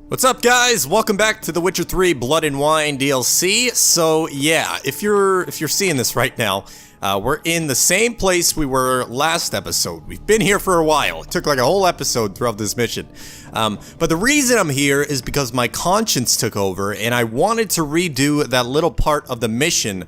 What's up, guys? Welcome back to The Witcher 3 Blood and Wine DLC. So yeah, if you're seeing this right now, we're in the same place we were last episode. We've been here for a while. It took like a whole episode throughout this mission. But the reason I'm here is because my conscience took over and I wanted to redo that little part of the mission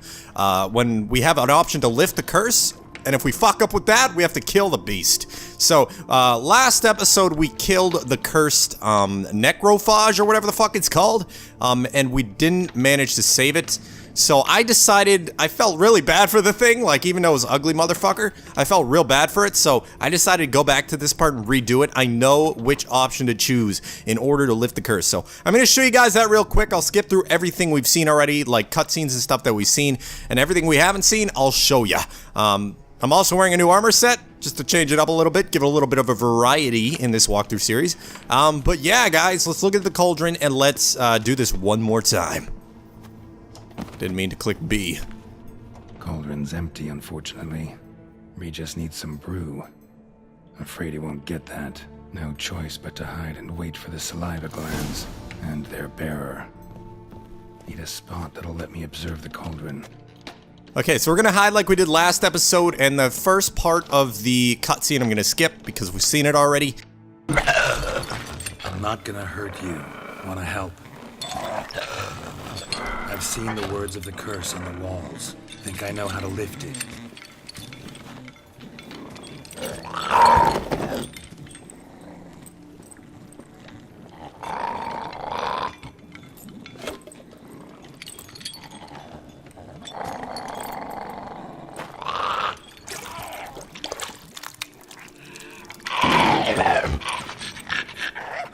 when we have an option to lift the curse. And if we fuck up with that, we have to kill the beast. So, last episode we killed the cursed, necrophage or whatever the fuck it's called. And we didn't manage to save it. So I decided, I felt really bad for the thing, like even though it was ugly motherfucker, I felt real bad for it. So I decided to go back to this part and redo it. I know which option to choose in order to lift the curse. So I'm going to show you guys that real quick. I'll skip through everything we've seen already, like cutscenes and stuff that we've seen, and everything we haven't seen, I'll show you. I'm also wearing a new armor set, just to change it up a little bit, give it a little bit of a variety in this walkthrough series. But yeah, guys, let's look at the cauldron and let's do this one more time. Didn't mean to click B. Cauldron's empty, unfortunately. We just need some brew. Afraid he won't get that. No choice but to hide and wait for the saliva glands and their bearer. Need a spot that'll let me observe the cauldron. Okay, so we're gonna hide like we did last episode, and the first part of the cutscene I'm gonna skip because we've seen it already. I'm not gonna hurt you. Wanna help? I've seen the words of the curse on the walls. Think I know how to lift it.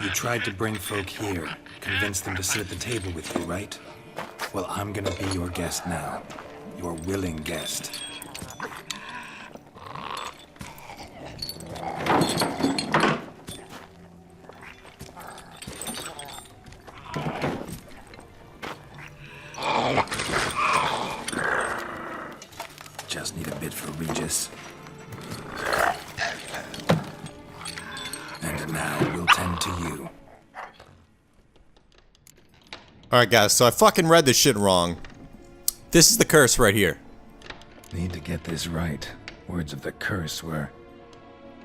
You tried to bring folk here, convince them to sit at the table with you, right? Well, I'm gonna be your guest now. Your willing guest. Just need a bit for Regis. And now we'll tend to you. Alright guys, so I fucking read this shit wrong. This is the curse right here. Need to get this right. Words of the curse were,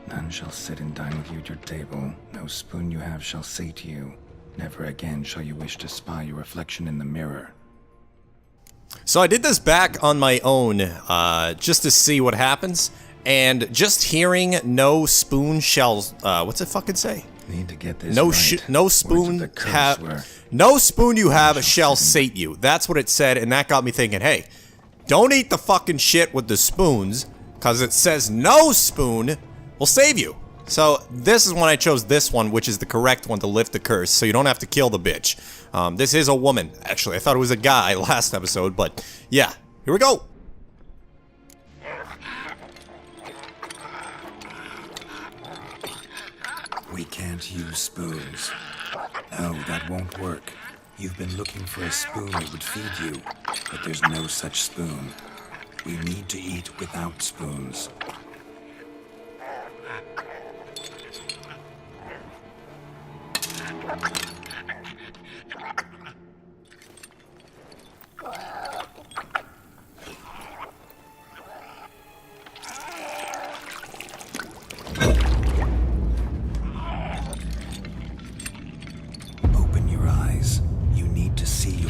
none shall sit and dine with you at your table. No spoon you have shall sate you. Never again shall you wish to spy your reflection in the mirror. So I did this back on my own, just to see what happens. And just hearing no spoon shall, what's it fucking say? Need to get this No right. no spoon no spoon you have shall sate you. That's what it said, and that got me thinking, hey, don't eat the fucking shit with the spoons, cause it says no spoon will save you. So this is when I chose this one, which is the correct one to lift the curse, so you don't have to kill the bitch. This is a woman, actually. I thought it was a guy last episode, but yeah, here we go. We can't use spoons. No, that won't work. You've been looking for a spoon that would feed you, but there's no such spoon. We need to eat without spoons.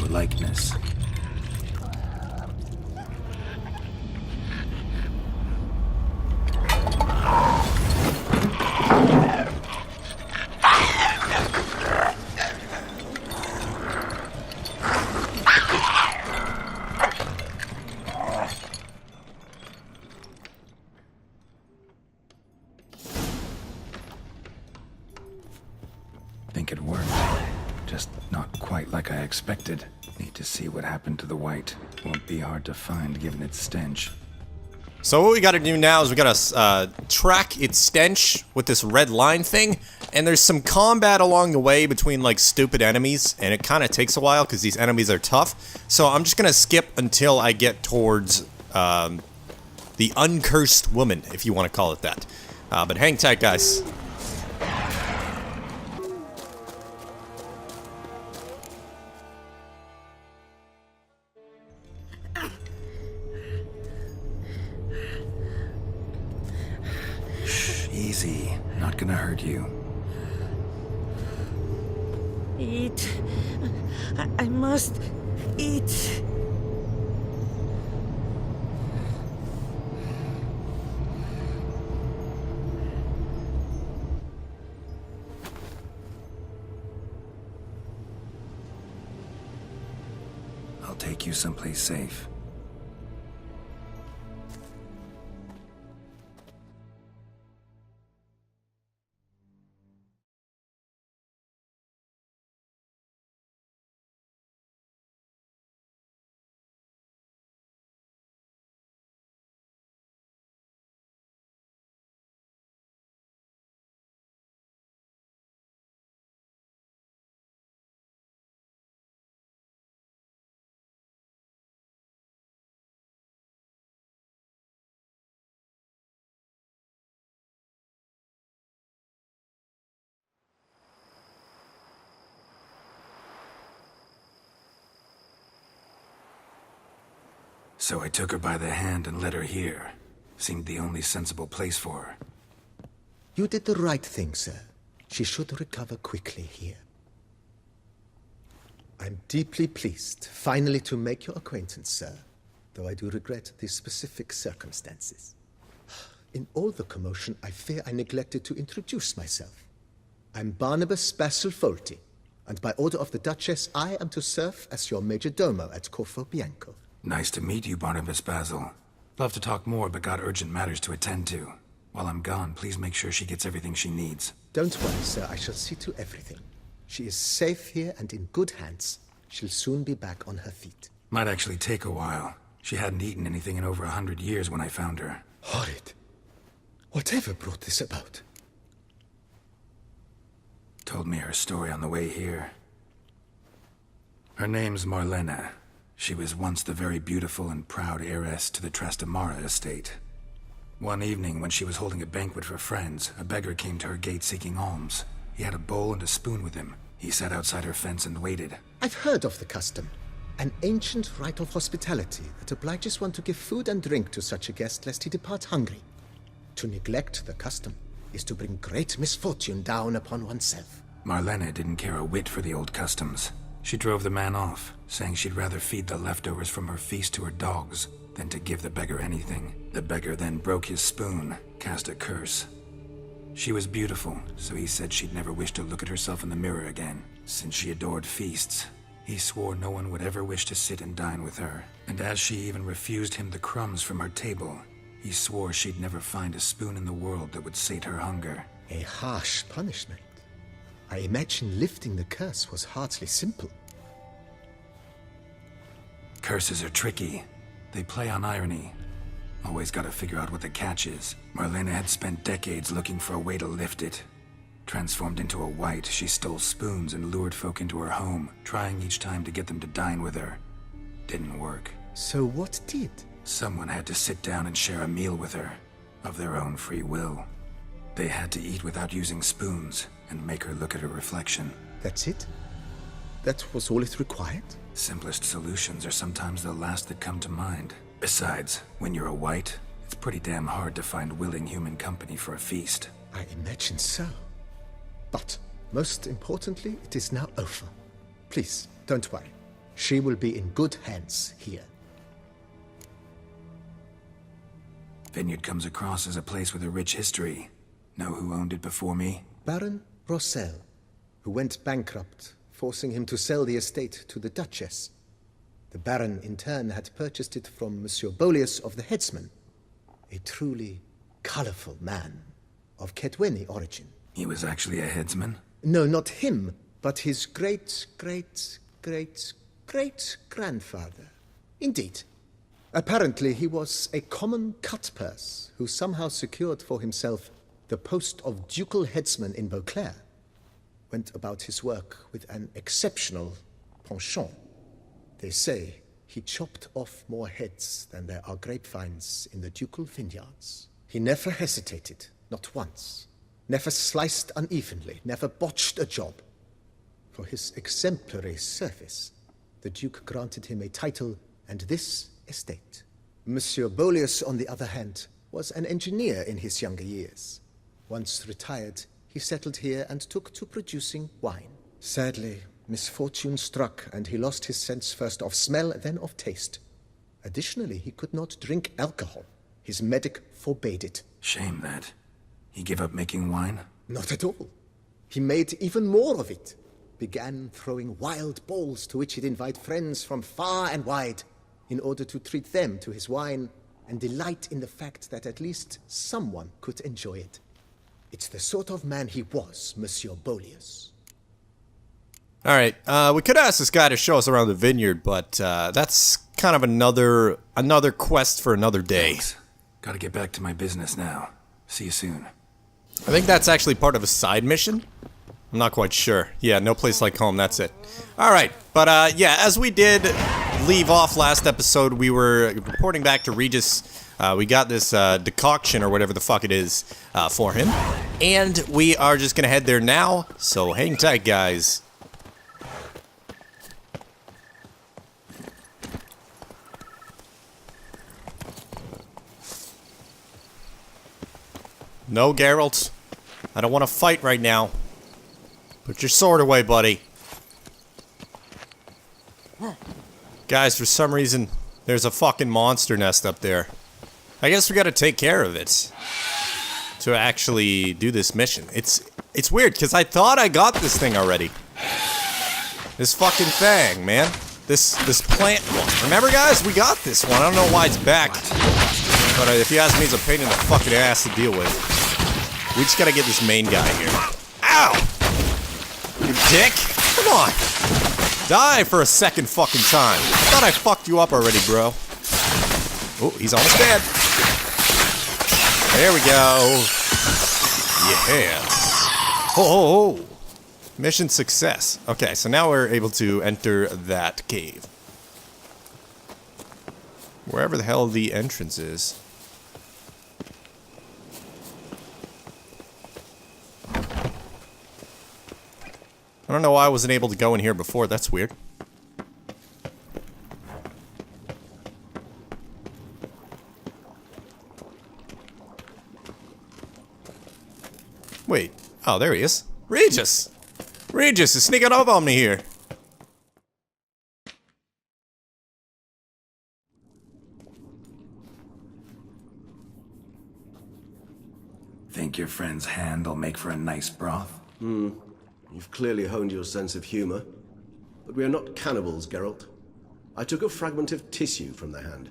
Likeness. Think it worked. Just not quite like I expected. Need to see what happened to the white. Won't be hard to find given its stench. So what we gotta do now is we gotta track its stench with this red line thing, and there's some combat along the way between like stupid enemies, and it kinda takes a while because these enemies are tough. So I'm just gonna skip until I get towards the uncursed woman, if you want to call it that. But hang tight, guys. see. Not gonna hurt you. Eat. I must eat. I'll take you someplace safe. So I took her by the hand and led her here. Seemed the only sensible place for her. You did the right thing, sir. She should recover quickly here. I'm deeply pleased, finally, to make your acquaintance, sir, though I do regret the specific circumstances. In all the commotion, I fear I neglected to introduce myself. I'm Barnabas Basilfolti, and by order of the Duchess, I am to serve as your major domo at Corfo Bianco. Nice to meet you, Barnabas Basil. Love to talk more, but got urgent matters to attend to. While I'm gone, please make sure she gets everything she needs. Don't worry, sir. I shall see to everything. She is safe here and in good hands. She'll soon be back on her feet. Might actually take a while. She hadn't eaten anything in over 100 years when I found her. Horrid. Whatever brought this about? Told me her story on the way here. Her name's Marlena. She was once the very beautiful and proud heiress to the Trastamara estate. One evening, when she was holding a banquet for friends, a beggar came to her gate seeking alms. He had a bowl and a spoon with him. He sat outside her fence and waited. I've heard of the custom. An ancient rite of hospitality that obliges one to give food and drink to such a guest lest he depart hungry. To neglect the custom is to bring great misfortune down upon oneself. Marlena didn't care a whit for the old customs. She drove the man off, saying she'd rather feed the leftovers from her feast to her dogs than to give the beggar anything. The beggar then broke his spoon, cast a curse. She was beautiful, so he said she'd never wish to look at herself in the mirror again. Since she adored feasts, he swore no one would ever wish to sit and dine with her. And as she even refused him the crumbs from her table, he swore she'd never find a spoon in the world that would sate her hunger. A harsh punishment. I imagine lifting the curse was hardly simple. Curses are tricky. They play on irony. Always gotta figure out what the catch is. Marlena had spent decades looking for a way to lift it. Transformed into a wight, she stole spoons and lured folk into her home, trying each time to get them to dine with her. Didn't work. So what did? Someone had to sit down and share a meal with her, of their own free will. They had to eat without using spoons, and make her look at her reflection. That's it? That was all it required? Simplest solutions are sometimes the last that come to mind. Besides, when you're a wight, it's pretty damn hard to find willing human company for a feast. I imagine so. But, most importantly, it is now over. Please, don't worry. She will be in good hands here. Vineyard comes across as a place with a rich history. Know who owned it before me? Baron Rossel, who went bankrupt, forcing him to sell the estate to the Duchess. The Baron, in turn, had purchased it from Monsieur Bolius of the Headsman, a truly colorful man of Ketweni origin. He was actually a headsman? No, not him, but his great-great-great-great-grandfather. Indeed. Apparently, he was a common cut-purse who somehow secured for himself the post of ducal headsman in Beauclair. Went about his work with an exceptional penchant. They say he chopped off more heads than there are grapevines in the ducal vineyards. He never hesitated, not once. Never sliced unevenly, never botched a job. For his exemplary service, the Duke granted him a title and this estate. Monsieur Bolius, on the other hand, was an engineer in his younger years. Once retired, he settled here and took to producing wine. Sadly, misfortune struck, and he lost his sense first of smell, then of taste. Additionally, he could not drink alcohol. His medic forbade it. Shame that. He gave up making wine? Not at all. He made even more of it. Began throwing wild balls to which he'd invite friends from far and wide in order to treat them to his wine and delight in the fact that at least someone could enjoy it. It's the sort of man he was, Monsieur Bolius. Alright, we could ask this guy to show us around the vineyard, but that's kind of another quest for another day. Thanks. Gotta get back to my business now. See you soon. I think that's actually part of a side mission. I'm not quite sure. Yeah, no place like home, that's it. Alright, but yeah, as we did leave off last episode, we were reporting back to Regis. We got this decoction, or whatever the fuck it is, for him. And we are just gonna head there now, so hang tight, guys. No, Geralt. I don't want to fight right now. Put your sword away, buddy. Guys, for some reason, there's a fucking monster nest up there. I guess we gotta take care of it to actually do this mission. It's weird, because I thought I got this thing already. This fucking thing, man. This plant one. Remember, guys? We got this one. I don't know why it's back. But if you ask me, it's a pain in the fucking ass to deal with. We just gotta get this main guy here. Ow! You dick! Come on! Die for a second fucking time. I thought I fucked you up already, bro. Oh, he's almost dead. There we go. Yeah. Oh. Mission success. Okay, so now we're able to enter that cave. Wherever the hell the entrance is. I don't know why I wasn't able to go in here before. That's weird. Wait. Oh, there he is. Regis! Regis is sneaking up on me here. Think your friend's hand will make for a nice broth? You've clearly honed your sense of humor. But we are not cannibals, Geralt. I took a fragment of tissue from the hand.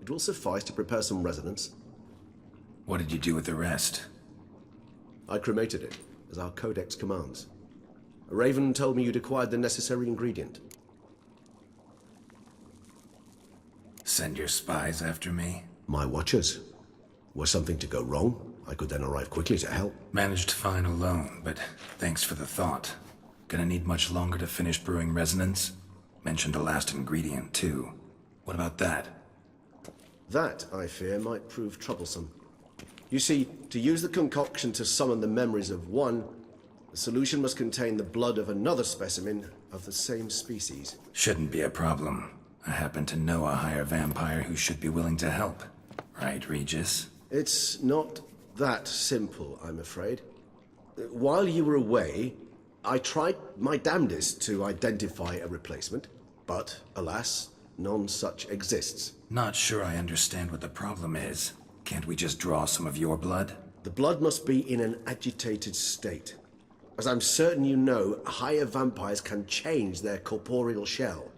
It will suffice to prepare some resonance. What did you do with the rest? I cremated it, as our codex commands. A raven told me you'd acquired the necessary ingredient. Send your spies after me? My watchers. Were something to go wrong, I could then arrive quickly to help. Managed fine alone, but thanks for the thought. Gonna need much longer to finish brewing resonance? Mentioned a last ingredient, too. What about that? That, I fear, might prove troublesome. You see, to use the concoction to summon the memories of one, the solution must contain the blood of another specimen of the same species. Shouldn't be a problem. I happen to know a higher vampire who should be willing to help. Right, Regis? It's not that simple, I'm afraid. While you were away, I tried my damnedest to identify a replacement, but alas, none such exists. Not sure I understand what the problem is. Can't we just draw some of your blood? The blood must be in an agitated state. As I'm certain you know, higher vampires can change their corporeal shell.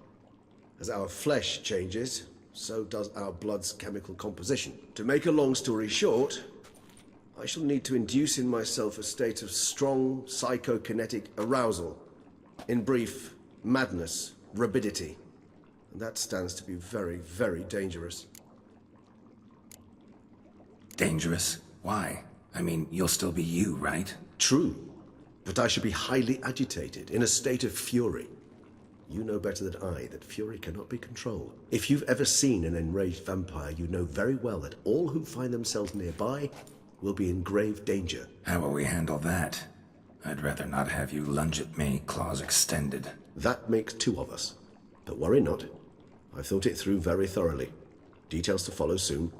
As our flesh changes, so does our blood's chemical composition. To make a long story short, I shall need to induce in myself a state of strong psychokinetic arousal. In brief, madness, rabidity. And that stands to be very, very dangerous. Dangerous? Why? I mean, you'll still be you, right? True, but I should be highly agitated, in a state of fury. You know better than I that fury cannot be controlled. If you've ever seen an enraged vampire, you know very well that all who find themselves nearby will be in grave danger. How will we handle that? I'd rather not have you lunge at me, claws extended. That makes two of us. But worry not. I've thought it through very thoroughly. Details to follow soon.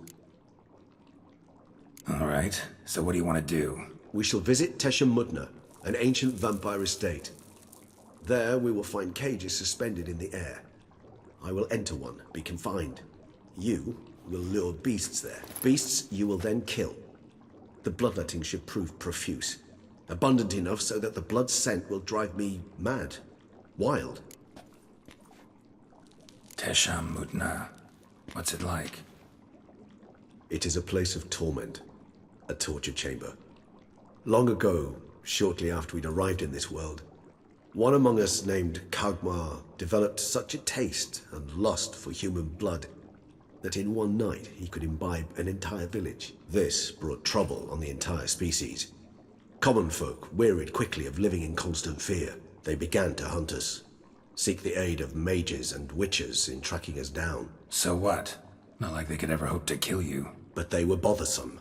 All right, so what do you want to do? We shall visit Teşemmüdne, an ancient vampire estate. There we will find cages suspended in the air. I will enter one, be confined. You will lure beasts there. Beasts you will then kill. The bloodletting should prove profuse. Abundant enough so that the blood scent will drive me mad. Wild. Teşemmüdne. What's it like? It is a place of torment. A torture chamber. Long ago, shortly after we'd arrived in this world, one among us named Kagmar developed such a taste and lust for human blood that in one night he could imbibe an entire village. This brought trouble on the entire species. Common folk wearied quickly of living in constant fear. They began to hunt us, seek the aid of mages and witches in tracking us down. So what? Not like they could ever hope to kill you. But they were bothersome.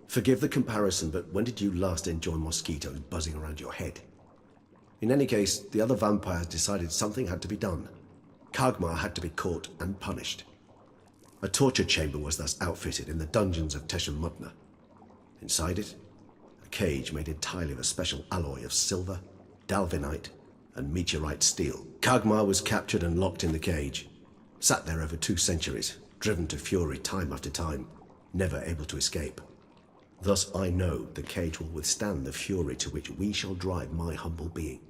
Forgive the comparison, but when did you last enjoy mosquitoes buzzing around your head? In any case, the other vampires decided something had to be done. Kagmar had to be caught and punished. A torture chamber was thus outfitted in the dungeons of Teşemmüdne. Inside it, a cage made entirely of a special alloy of silver, dalvinite, and meteorite steel. Kagmar was captured and locked in the cage. Sat there over 2 centuries, driven to fury time after time, never able to escape. Thus I know the cage will withstand the fury to which we shall drive my humble being.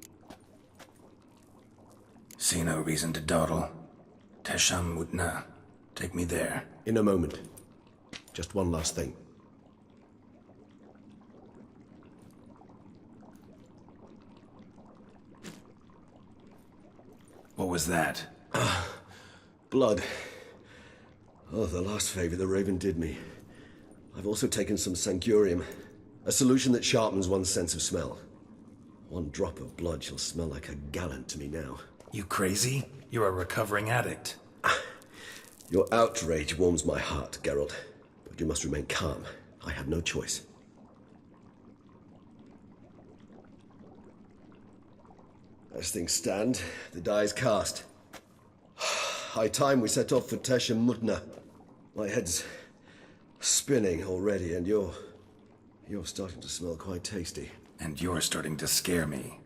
See no reason to dawdle. Teşemmüdne. Take me there. In a moment. Just one last thing. What was that? Blood. Oh, the last favor the Raven did me. I've also taken some Sancurium, a solution that sharpens one's sense of smell. 1 drop of blood shall smell like a gallon to me now. You crazy? You're a recovering addict. Your outrage warms my heart, Geralt, but you must remain calm. I have no choice. As things stand, the die is cast. High time we set off for Teşemmüdne. My head's spinning already, and you're starting to smell quite tasty. And you're starting to scare me.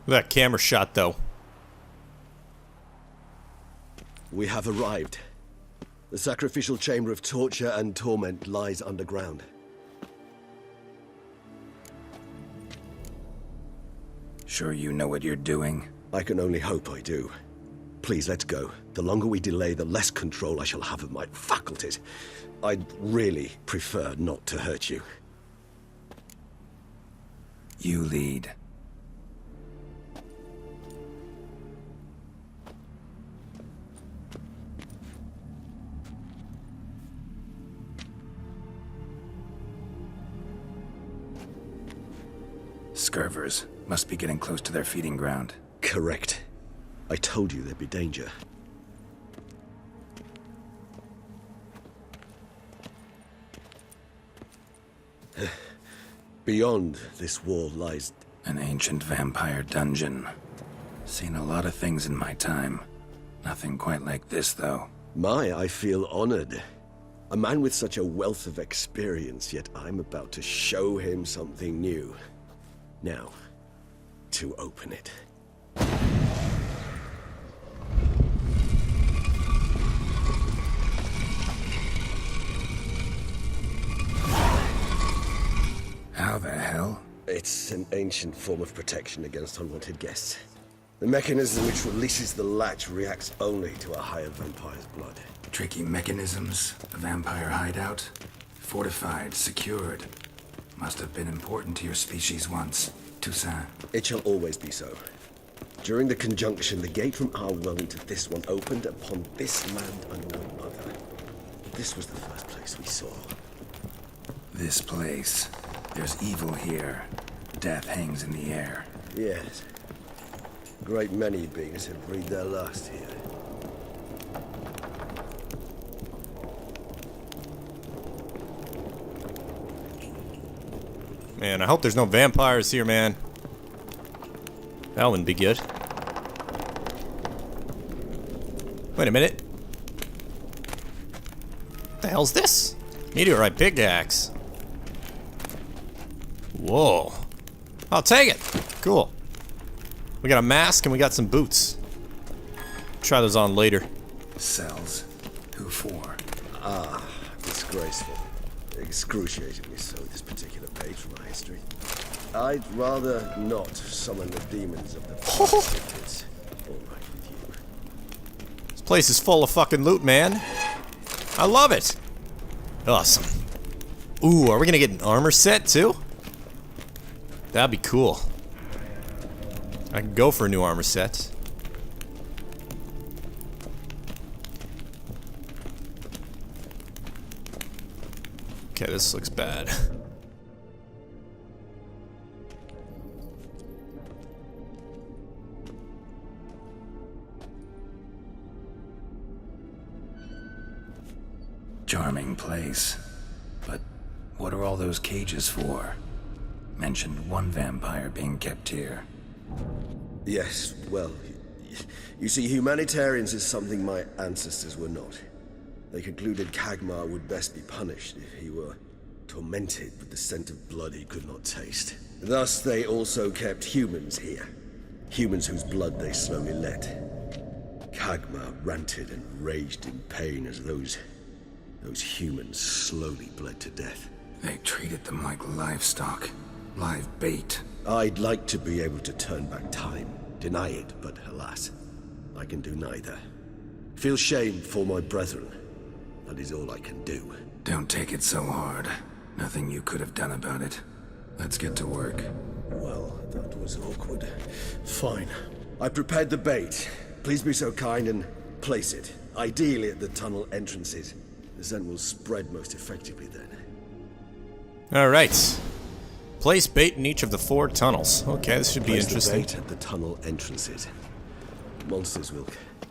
Look at that camera shot, though. We have arrived. The sacrificial chamber of torture and torment lies underground. Sure you know what you're doing? I can only hope I do. Please, let's go. The longer we delay, the less control I shall have of my faculties. I'd really prefer not to hurt you. You lead. Scurvers must be getting close to their feeding ground. Correct. I told you there'd be danger. Beyond this wall lies... An ancient vampire dungeon. Seen a lot of things in my time. Nothing quite like this, though. I feel honored. A man with such a wealth of experience, yet I'm about to show him something new. Now, to open it. How the hell? It's an ancient form of protection against unwanted guests. The mechanism which releases the latch reacts only to a higher vampire's blood. Tricky mechanisms, a vampire hideout. Fortified, secured. Must have been important to your species once, Toussaint. It shall always be so. During the conjunction, the gate from our world into this one opened upon this land unknown other. This was the first place we saw. This place. There's evil here. Death hangs in the air. Yes. A great many beings have breathed their last here. Man, I hope there's no vampires here, man. That wouldn't be good. Wait a minute. What the hell's this? Meteorite pickaxe. Whoa. I'll take it. Cool. We got a mask and we got some boots. Try those on later. Cells. Who for? Disgraceful. Excruciatingly so, this particular page from my history. I'd rather not summon the demons of the past if it's all right with you. This place is full of fucking loot, man. I love it. Awesome. Ooh, are we gonna get an armor set too? That'd be cool. I can go for a new armor set. Okay, this looks bad. Charming place. But what are all those cages for? Mentioned one vampire being kept here. Yes, well, you see, humanitarians is something my ancestors were not. They concluded Kagmar would best be punished if he were tormented with the scent of blood he could not taste. Thus, they also kept humans here. Humans whose blood they slowly let. Kagmar ranted and raged in pain as those humans slowly bled to death. They treated them like livestock. Live bait. I'd like to be able to turn back time, deny it, but alas, I can do neither. Feel shame for my brethren. That is all I can do. Don't take it so hard. Nothing you could have done about it. Let's get to work. Well, that was awkward. Fine. I prepared the bait. Please be so kind and place it. Ideally at the tunnel entrances. The scent will spread most effectively then. Alright. Place bait in each of the 4 tunnels. Okay, this should be Place interesting. the bait at the tunnel entrances. Monsters will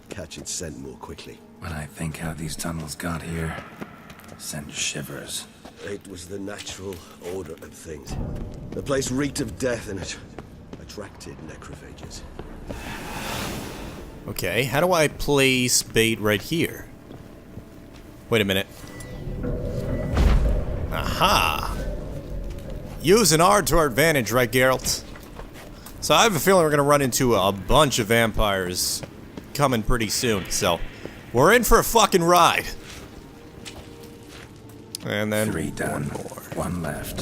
catch its scent more quickly. When I think how these tunnels got here, send shivers. It was the natural order of things. The place reeked of death and it attracted necrophages. Okay, how do I place bait right here? Wait a minute. Aha! Using R to our advantage, right, Geralt? So I have a feeling we're gonna run into a bunch of vampires coming pretty soon, so we're in for a fucking ride. And then 3 done. one more. 1 left.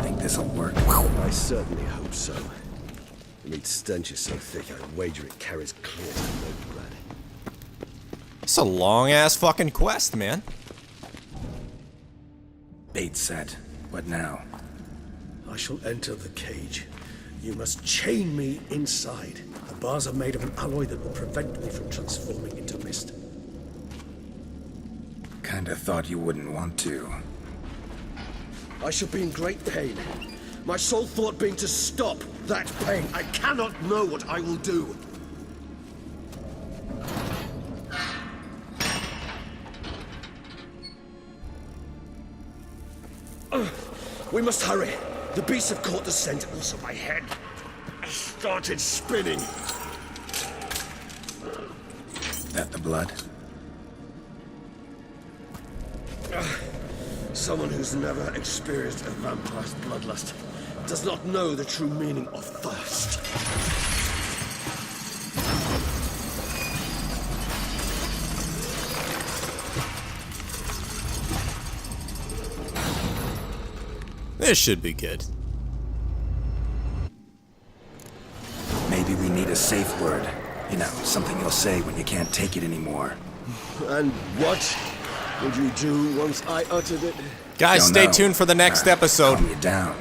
Think this'll work? I certainly hope so. The meat stench is so thick, I wager it carries clear to Novigrad. It's a long-ass fucking quest, man. Bait set. What now? I shall enter the cage. You must chain me inside. The bars are made of an alloy that will prevent me from transforming into mist. Kinda thought you wouldn't want to. I shall be in great pain. My sole thought being to stop that pain. I cannot know what I will do. We must hurry. The beasts have caught the scent, also my head. I started spinning. That the blood? Someone who's never experienced a vampire's bloodlust does not know the true meaning of thirst. This should be good. Maybe we need a safe word. You know, something you'll say when you can't take it anymore. And what would you do once I uttered it? Guys, Don't stay know. tuned for the next episode. Calm you down.